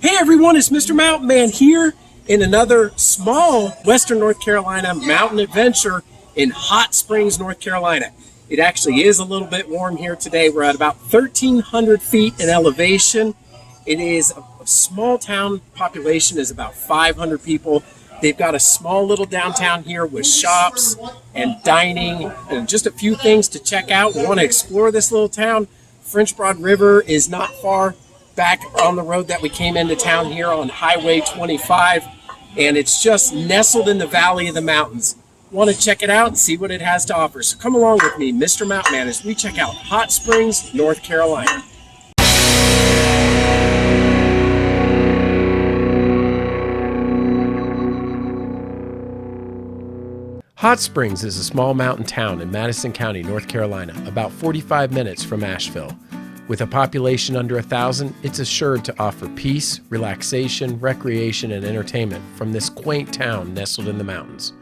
Hey everyone, it's Mr. Mountain Man here in another small Western North Carolina mountain adventure in Hot Springs, North Carolina. It actually is a little bit warm here today. We're at about 1,300 feet in elevation. It is a small town. Population is about 500 people. They've got a small little downtown here with shops and dining and just a few things to check out. We want to explore this little town. French Broad River is not far back on the road that we came into town here on Highway 25, and it's just nestled in the valley of the mountains. Want to check it out and see what it has to offer. So come along with me, Mr. Mountain Man, as we check out Hot Springs, North Carolina. Hot Springs is a small mountain town in Madison County, North Carolina, about 45 minutes from Asheville. With a population under 1,000, it's assured to offer peace, relaxation, recreation, and entertainment from this quaint town nestled in the mountains.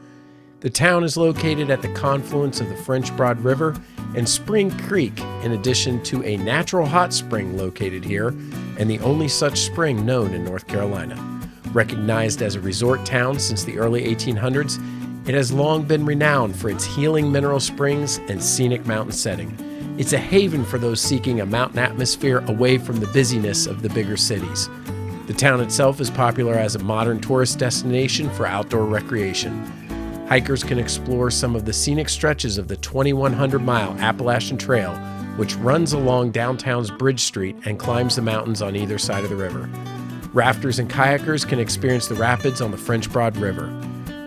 The town is located at the confluence of the French Broad River and Spring Creek, in addition to a natural hot spring located here, and the only such spring known in North Carolina. Recognized as a resort town since the early 1800s, it has long been renowned for its healing mineral springs and scenic mountain setting. It's a haven for those seeking a mountain atmosphere away from the busyness of the bigger cities. The town itself is popular as a modern tourist destination for outdoor recreation. Hikers can explore some of the scenic stretches of the 2,100-mile Appalachian Trail, which runs along downtown's Bridge Street and climbs the mountains on either side of the river. Rafters and kayakers can experience the rapids on the French Broad River.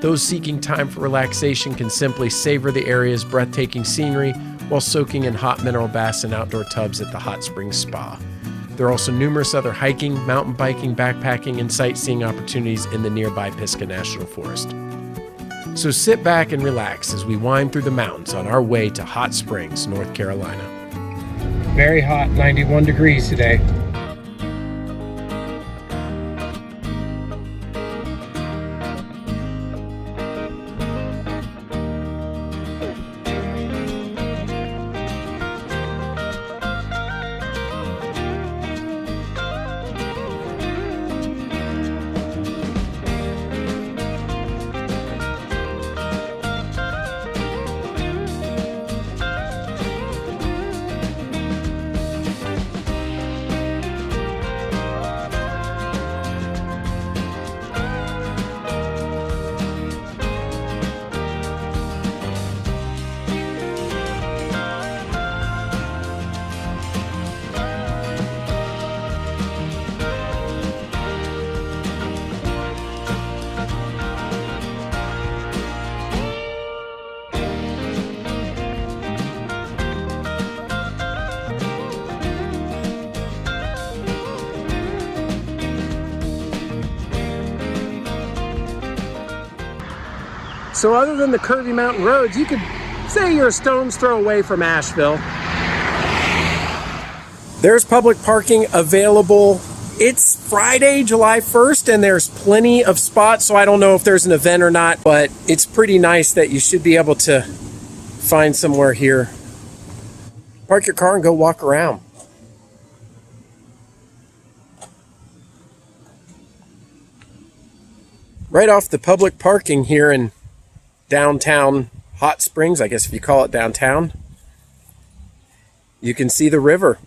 Those seeking time for relaxation can simply savor the area's breathtaking scenery while soaking in hot mineral baths and outdoor tubs at the Hot Springs Spa. There are also numerous other hiking, mountain biking, backpacking, and sightseeing opportunities in the nearby Pisgah National Forest. So sit back and relax as we wind through the mountains on our way to Hot Springs, North Carolina. Very hot, 91 degrees today. So other than the curvy mountain roads, you could say you're a stone's throw away from Asheville. There's public parking available. It's Friday, July 1st, and there's plenty of spots, so I don't know if there's an event or not, but it's pretty nice that you should be able to find somewhere here. Park your car and go walk around. Right off the public parking here in downtown Hot Springs, I guess if you call it downtown, you can see the river.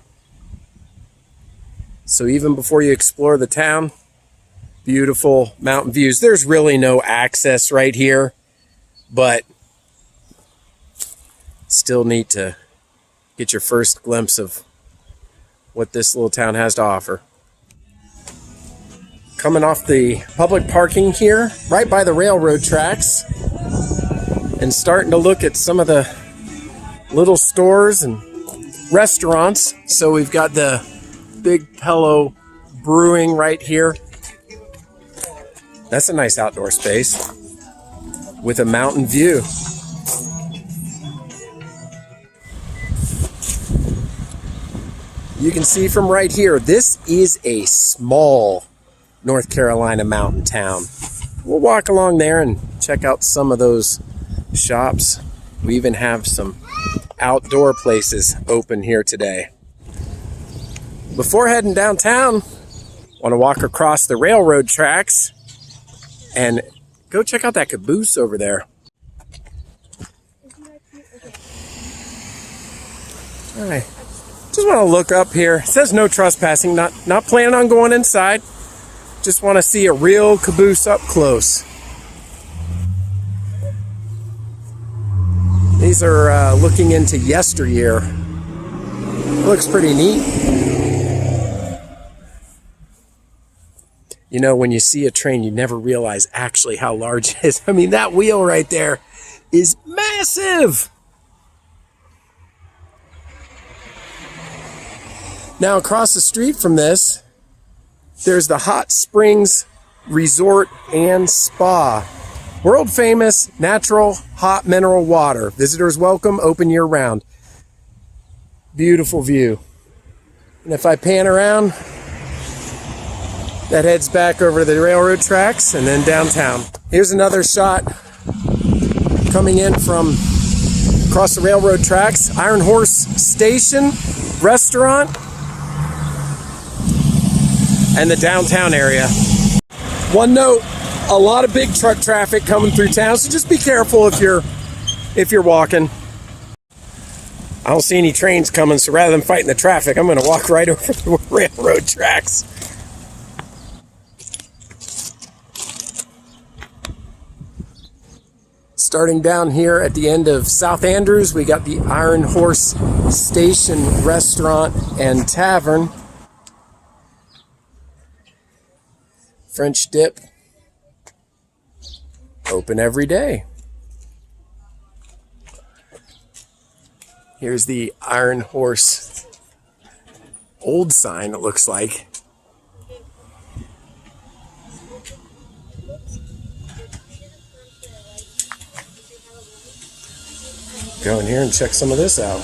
So even before you explore the town, beautiful mountain views. There's really no access right here, but still neat to get your first glimpse of what this little town has to offer. Coming off the public parking here, right by the railroad tracks, and starting to look at some of the little stores and restaurants. So we've got the Big Pillow Brewing right here. That's a nice outdoor space with a mountain view. You can see from right here, this is a small North Carolina mountain town. We'll walk along there and check out some of those shops. We even have some outdoor places open here today. Before heading downtown, Want to walk across the railroad tracks and go check out that caboose over there. All right, just want to look up here. It says no trespassing, not planning on going inside. Just want to see a real caboose up close. These are looking into yesteryear. Looks pretty neat. You know, when you see a train, you never realize actually how large it is. I mean, that wheel right there is massive. Now, across the street from this, there's the Hot Springs Resort and Spa. World famous natural hot mineral water. Visitors welcome, open year round. Beautiful view. And if I pan around, that heads back over to the railroad tracks and then downtown. Here's another shot coming in from across the railroad tracks. Iron Horse Station Restaurant and the downtown area. One note, a lot of big truck traffic coming through town, so just be careful if you're walking. I don't see any trains coming, so rather than fighting the traffic, I'm going to walk right over the railroad tracks. Starting down here at the end of South Andrews, we got the Iron Horse Station Restaurant and Tavern. French dip. Open every day. Here's the Iron Horse old sign, it looks like. Go in here and check some of this out.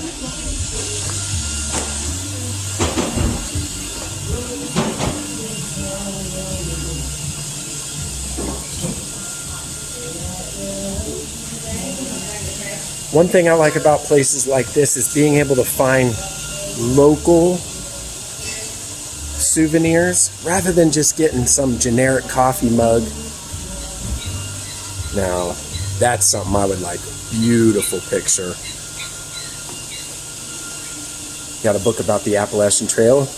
One thing I like about places like this is being able to find local souvenirs rather than just getting some generic coffee mug. Now, that's something I would like. Beautiful picture. Got a book about the Appalachian Trail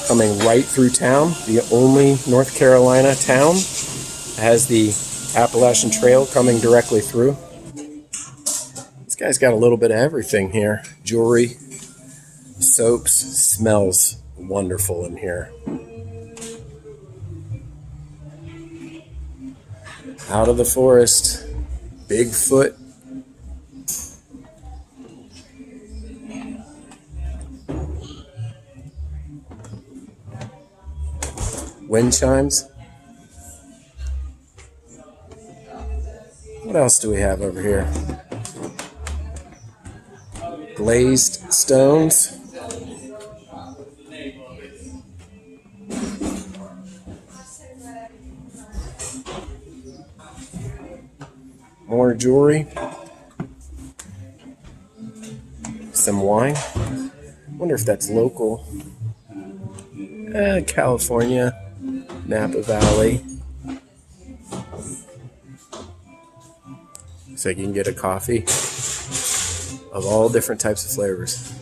coming right through town. The only North Carolina town that has the Appalachian Trail coming directly through. This guy's got a little bit of everything here. Jewelry, soaps, smells wonderful in here. Out of the forest. Bigfoot. Wind chimes. What else do we have over here? Glazed stones. More jewelry. Some wine. Wonder if that's local. California, Napa Valley. So you can get a coffee of all different types of flavors.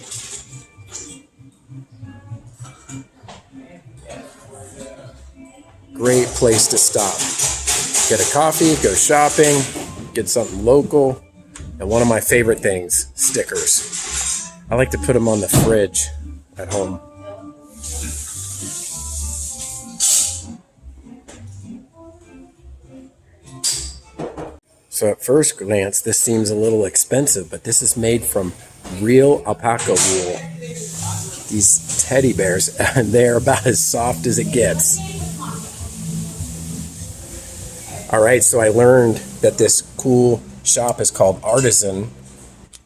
Great place to stop. Get a coffee, go shopping, get something local, and one of my favorite things, stickers. I like to put them on the fridge at home. So at first glance, this seems a little expensive, but this is made from real alpaca wool. These teddy bears, and they're about as soft as it gets. All right, so I learned that this cool shop is called Artisan,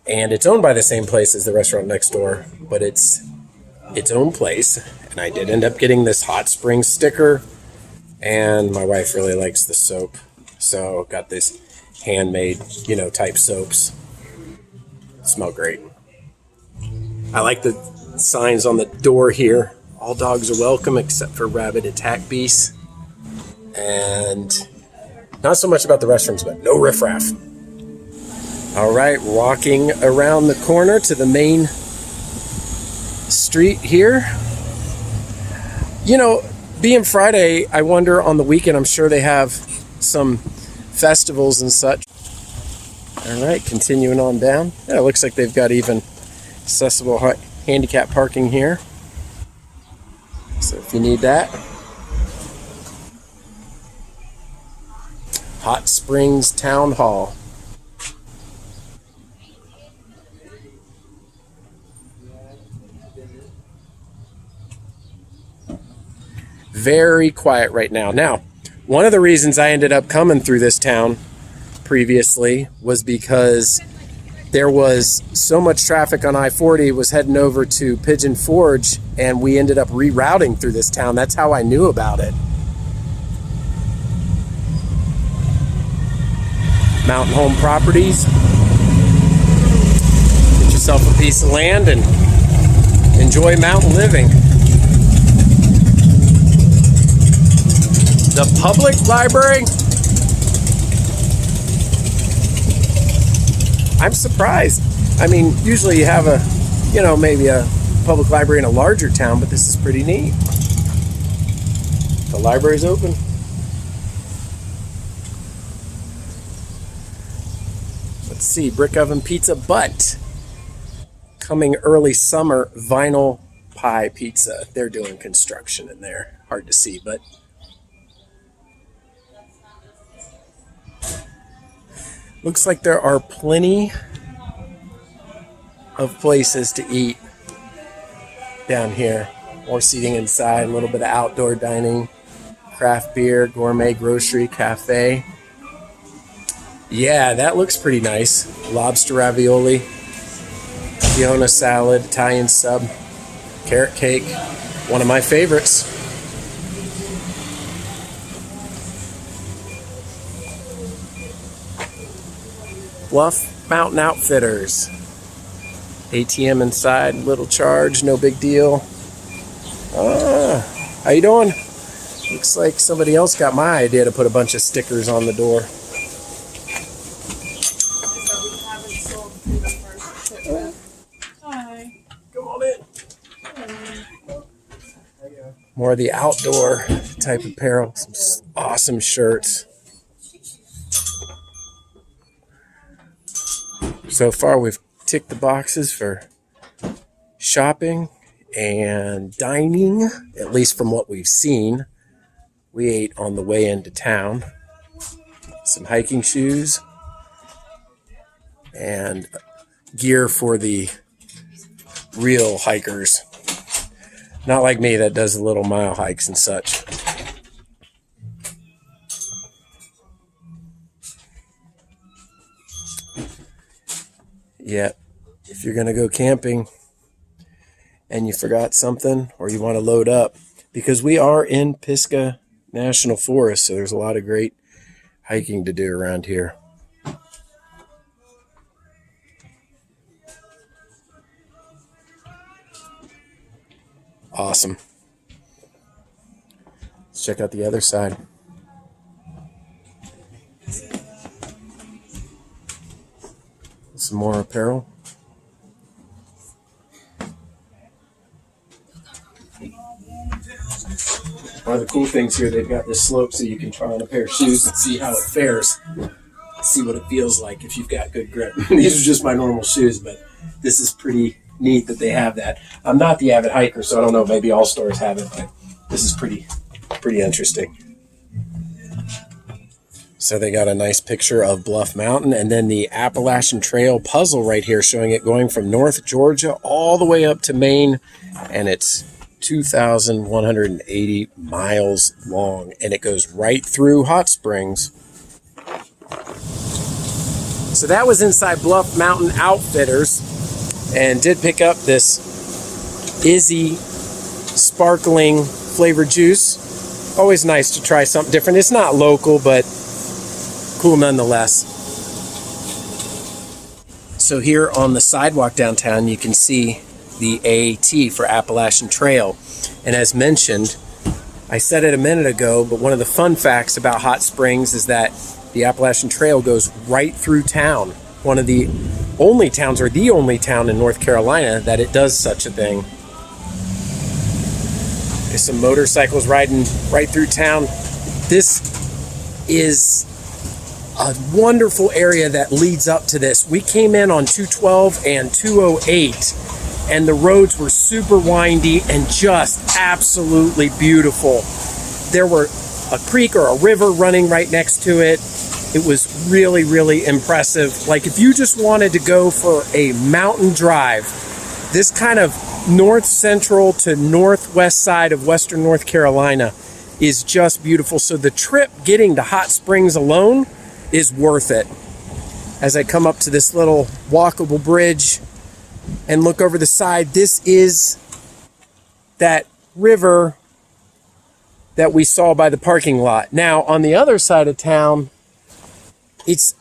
and it's owned by the same place as the restaurant next door, but it's its own place. And I did end up getting this hot spring sticker, and my wife really likes the soap, so got this handmade, type soaps. Smell great. I like the signs on the door here. All dogs are welcome except for rabid attack beasts. And not so much about the restrooms, but no riffraff. All right, walking around the corner to the main street here. You know, being Friday, I wonder on the weekend, I'm sure they have some festivals and such. All right, continuing on down. Yeah, it looks like they've got even accessible handicap parking here. So if you need that. Hot Springs Town Hall. Very quiet right now. Now, one of the reasons I ended up coming through this town previously was because there was so much traffic on I-40 was heading over to Pigeon Forge, and we ended up rerouting through this town. That's how I knew about it. Mountain Home Properties. Get yourself a piece of land and enjoy mountain living. The public library? I'm surprised. I mean, usually you have maybe a public library in a larger town, but this is pretty neat. The library's open. Let's see, Brick Oven Pizza, but coming early summer, Vinyl Pie Pizza. They're doing construction in there. Hard to see, but looks like there are plenty of places to eat down here. More seating inside, a little bit of outdoor dining, craft beer, gourmet grocery, cafe. Yeah, that looks pretty nice. Lobster ravioli, Fiona salad, Italian sub, carrot cake, one of my favorites. Bluff Mountain Outfitters. ATM inside, little charge, no big deal. How you doing? Looks like somebody else got my idea to put a bunch of stickers on the door. Hi. Come on in. More of the outdoor type apparel. Some awesome shirts. So far, we've ticked the boxes for shopping and dining, at least from what we've seen. We ate on the way into town. Some hiking shoes and gear for the real hikers. Not like me that does the little mile hikes and such. Yeah, if you're going to go camping and you forgot something or you want to load up, because we are in Pisgah National Forest, so there's a lot of great hiking to do around here. Awesome. Let's check out the other side. Some more apparel. One of the cool things here, they've got this slope so you can try on a pair of shoes and see how it fares. See what it feels like if you've got good grip. These are just my normal shoes, but this is pretty neat that they have that. I'm not the avid hiker, so I don't know, maybe all stores have it, but this is pretty interesting. So they got a nice picture of Bluff Mountain and then the Appalachian Trail puzzle right here showing it going from North Georgia all the way up to Maine, and it's 2,180 miles long, and it goes right through Hot Springs. So that was inside Bluff Mountain Outfitters, and did pick up this Izzy sparkling flavored juice. Always nice to try something different. It's not local, but cool nonetheless. So here on the sidewalk downtown, you can see the AT for Appalachian Trail. And as mentioned, I said it a minute ago, but one of the fun facts about Hot Springs is that the Appalachian Trail goes right through town. One of the only towns, or the only town in North Carolina that it does such a thing. There's some motorcycles riding right through town. This is a wonderful area that leads up to this. We came in on 212 and 208, and the roads were super windy and just absolutely beautiful. There were a creek or a river running right next to it. It was really, really impressive. Like, if you just wanted to go for a mountain drive, this kind of north central to northwest side of western North Carolina is just beautiful. So the trip getting to Hot Springs alone is worth it. As I come up to this little walkable bridge and look over the side, this is that river that we saw by the parking lot. Now, on the other side of town,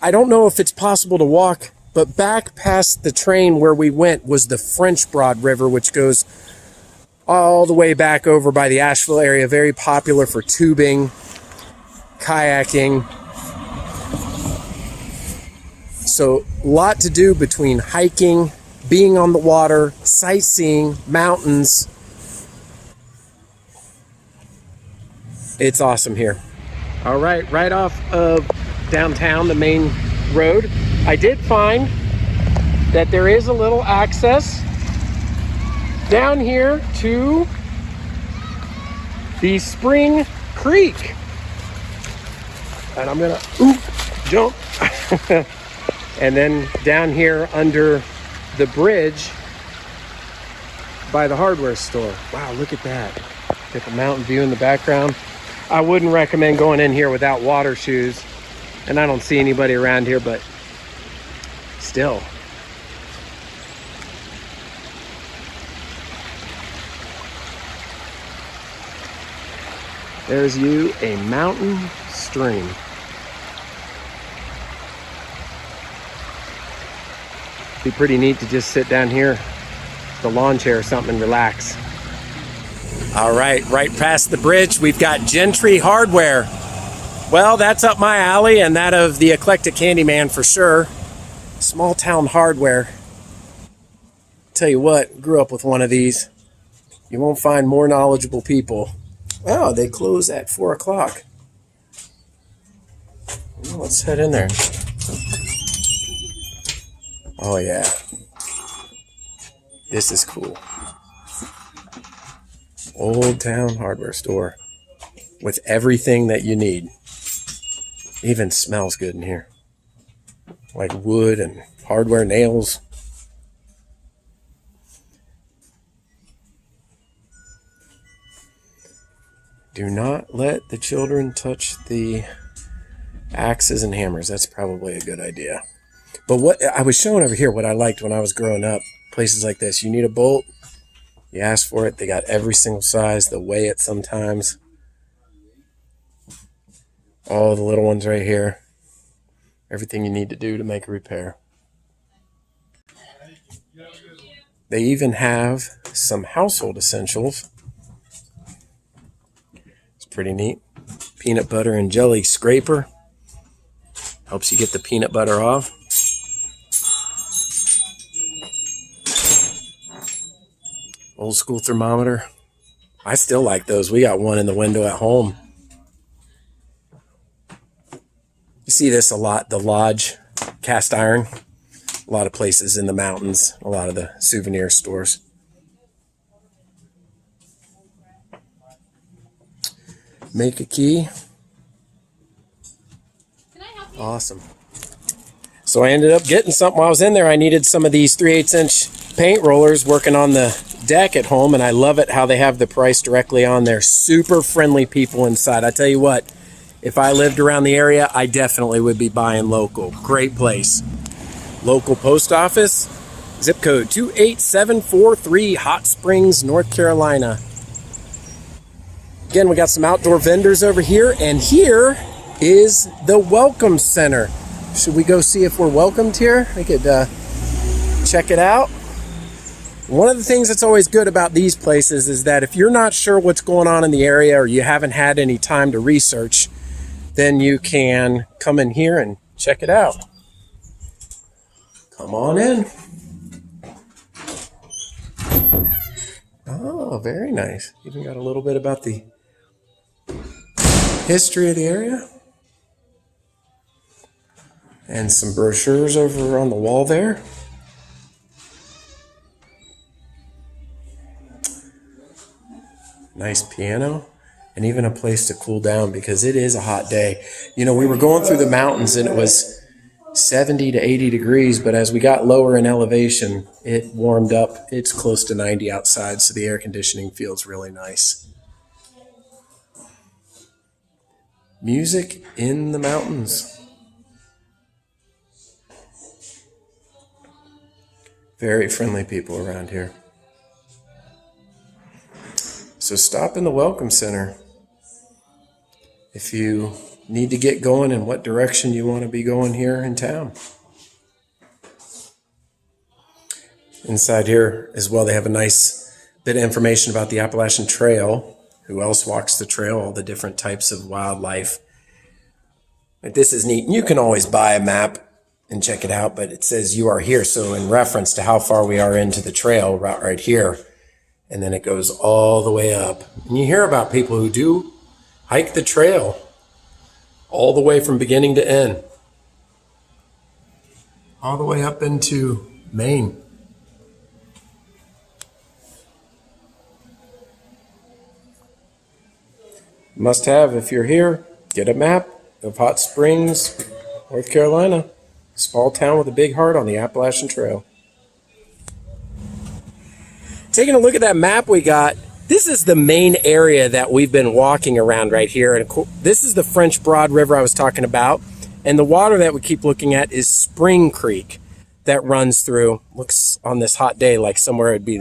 I don't know if it's possible to walk, but back past the train where we went was the French Broad River, which goes all the way back over by the Asheville area, very popular for tubing, kayaking. So a lot to do between hiking, being on the water, sightseeing, mountains. It's awesome here. All right, right off of downtown, the main road, I did find that there is a little access down here to the Spring Creek. And I'm gonna jump. And then down here under the bridge by the hardware store. Wow, look at that. Get the mountain view in the background. I wouldn't recommend going in here without water shoes. And I don't see anybody around here, but still. There's you, a mountain stream. Be pretty neat to just sit down here, the lawn chair or something, and relax. All right, right past the bridge, we've got Gentry Hardware. Well, that's up my alley and that of the Eclectic Handyman for sure. Small town hardware. Tell you what, grew up with one of these. You won't find more knowledgeable people. Oh, they close at 4 o'clock. Well, let's head in there. Oh yeah. This is cool. Old town hardware store with everything that you need. Even smells good in here. Like wood and hardware, nails. Do not let the children touch the axes and hammers. That's probably a good idea. But what I was showing over here, what I liked when I was growing up, places like this, you need a bolt, you ask for it, they got every single size, they'll weigh it sometimes. All the little ones right here. Everything you need to do to make a repair. They even have some household essentials. It's pretty neat. Peanut butter and jelly scraper. Helps you get the peanut butter off. Old school thermometer. I still like those. We got one in the window at home. You see this a lot, the Lodge cast iron. A lot of places in the mountains, a lot of the souvenir stores. Make a key. Can I help you? Awesome. So I ended up getting something while I was in there. I needed some of these 3/8" paint rollers working on the deck at home, and I love it how they have the price directly on there. Super friendly people inside. I tell you what, if I lived around the area, I definitely would be buying local. Great place. Local post office, zip code 28743, Hot Springs, North Carolina. Again, we got some outdoor vendors over here, and here is the Welcome Center. Should we go see if we're welcomed here? I could check it out. One of the things that's always good about these places is that if you're not sure what's going on in the area or you haven't had any time to research, then you can come in here and check it out. Come on in. Oh, very nice. Even got a little bit about the history of the area. And some brochures over on the wall there. Nice piano, and even a place to cool down because it is a hot day. You know, we were going through the mountains and it was 70 to 80 degrees, but as we got lower in elevation, it warmed up. It's close to 90 outside, so the air conditioning feels really nice. Music in the mountains. Very friendly people around here. So stop in the Welcome Center if you need to get going in what direction you want to be going here in town. Inside here as well, they have a nice bit of information about the Appalachian Trail, who else walks the trail, all the different types of wildlife. But this is neat. You can always buy a map and check it out, but it says you are here. So in reference to how far we are into the trail, right here, and then it goes all the way up. And you hear about people who do hike the trail all the way from beginning to end, all the way up into Maine. Must have, if you're here, get a map of Hot Springs, North Carolina. Small town with a big heart on the Appalachian Trail. Taking a look at that map we got, this is the main area that we've been walking around right here. And this is the French Broad River I was talking about. And the water that we keep looking at is Spring Creek that runs through. Looks on this hot day like somewhere it'd be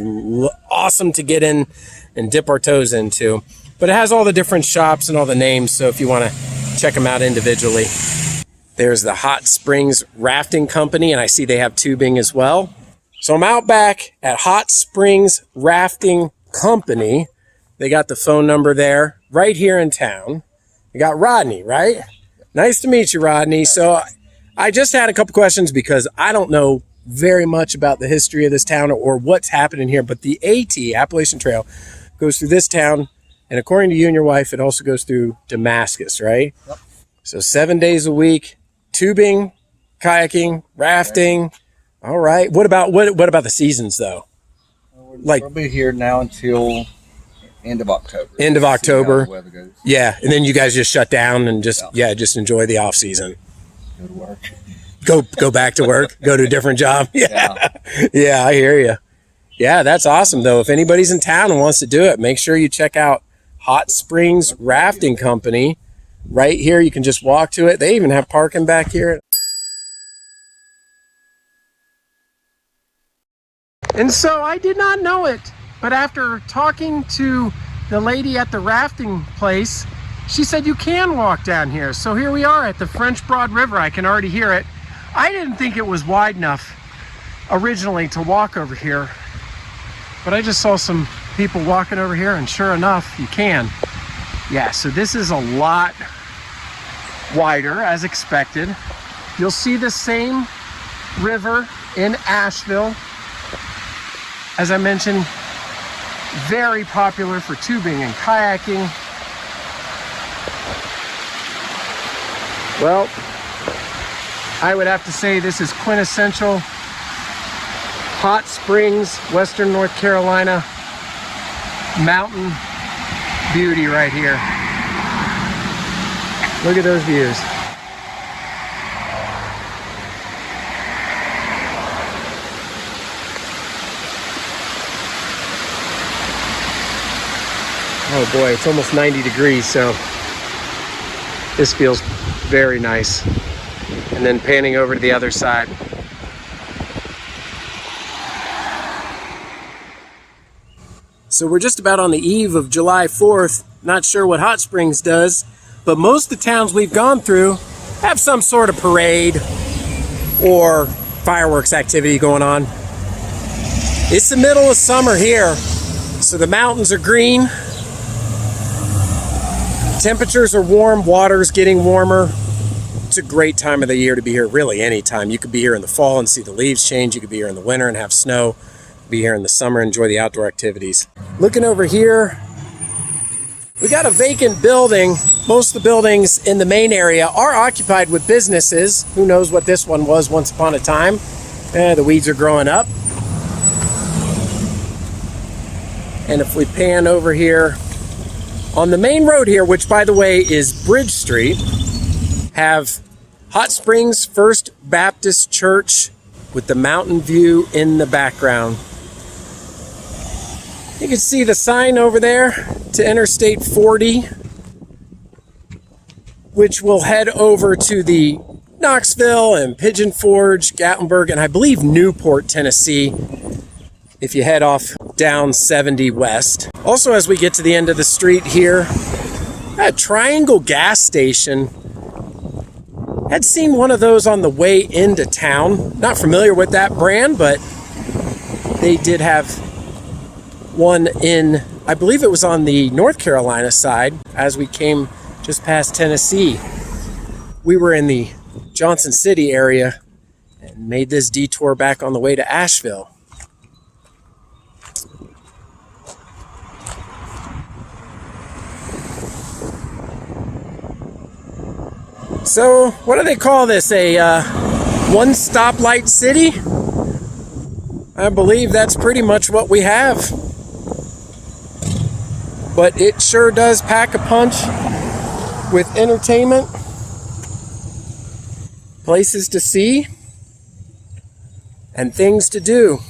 awesome to get in and dip our toes into. But it has all the different shops and all the names, so if you want to check them out individually. There's the Hot Springs Rafting Company, and I see they have tubing as well. So I'm out back at Hot Springs Rafting Company. They got the phone number there right here in town. We got Rodney, right? Nice to meet you, Rodney. So I just had a couple questions because I don't know very much about the history of this town or what's happening here, but the Appalachian Trail, goes through this town, and according to you and your wife, it also goes through Damascus, right? Yep. So 7 days a week, tubing, kayaking, rafting. All right. What about the seasons though? We'll be here now until end of October. End of October. The weather goes. Yeah, and then you guys just shut down and just enjoy the off season. Go to work. Go back to work. Go to a different job. Yeah. Yeah, I hear you. Yeah, that's awesome though. If anybody's in town and wants to do it, make sure you check out Hot Springs Rafting Company. Right here, you can just walk to it. They even have parking back here. And so I did not know it, but after talking to the lady at the rafting place, she said you can walk down here. So here we are at the French Broad River. I can already hear it. I didn't think it was wide enough originally to walk over here, but I just saw some people walking over here, and sure enough, you can. Yeah, so this is a lot wider as expected. You'll see the same river in Asheville. As I mentioned, very popular for tubing and kayaking. Well, I would have to say this is quintessential Hot Springs, Western North Carolina mountain beauty right here. Look at those views. Oh boy, it's almost 90 degrees, so this feels very nice. And then panning over to the other side. So we're just about on the eve of July 4th. Not sure what Hot Springs does, but most of the towns we've gone through have some sort of parade or fireworks activity going on. It's the middle of summer here, so the mountains are green. Temperatures are warm, water's getting warmer. It's a great time of the year to be here, really anytime. You could be here in the fall and see the leaves change. You could be here in the winter and have snow. Be here in the summer, enjoy the outdoor activities. Looking over here, we got a vacant building. Most of the buildings in the main area are occupied with businesses. Who knows what this one was once upon a time. The weeds are growing up. And if we pan over here, on the main road here, which by the way is Bridge Street, have Hot Springs First Baptist Church with the mountain view in the background. You can see the sign over there to Interstate 40, which will head over to the Knoxville and Pigeon Forge, Gatlinburg, and I believe Newport, Tennessee, if you head off down 70 west. Also, as we get to the end of the street here, a Triangle gas station. Had seen one of those on the way into town. Not familiar with that brand, but they did have one in, I believe it was on the North Carolina side as we came just past Tennessee. We were in the Johnson City area and made this detour back on the way to Asheville. So, what do they call this? A one stoplight city? I believe that's pretty much what we have. But it sure does pack a punch with entertainment, places to see, and things to do.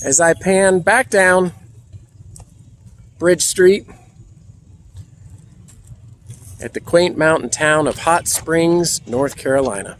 As I pan back down Bridge Street at the quaint mountain town of Hot Springs, North Carolina.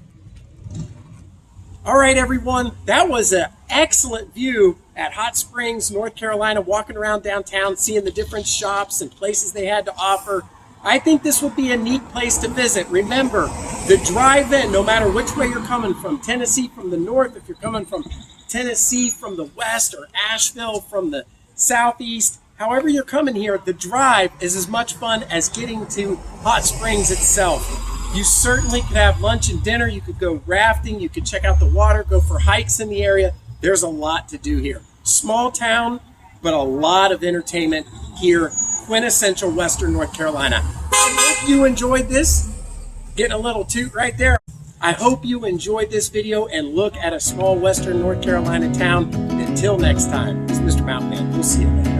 All right, everyone, that was an excellent view at Hot Springs, North Carolina, walking around downtown, seeing the different shops and places they had to offer. I think this would be a neat place to visit. Remember, the drive-in, no matter which way you're coming from, Tennessee from the north, if you're coming from Tennessee from the west, or Asheville from the southeast, however you're coming here, the drive is as much fun as getting to Hot Springs itself. You certainly could have lunch and dinner. You could go rafting. You could check out the water, go for hikes in the area. There's a lot to do here. Small town, but a lot of entertainment here, quintessential Western North Carolina. I hope you enjoyed this. Getting a little toot right there. I hope you enjoyed this video and look at a small Western North Carolina town. Until next time, it's Mr. Mountain Man. We'll see you later.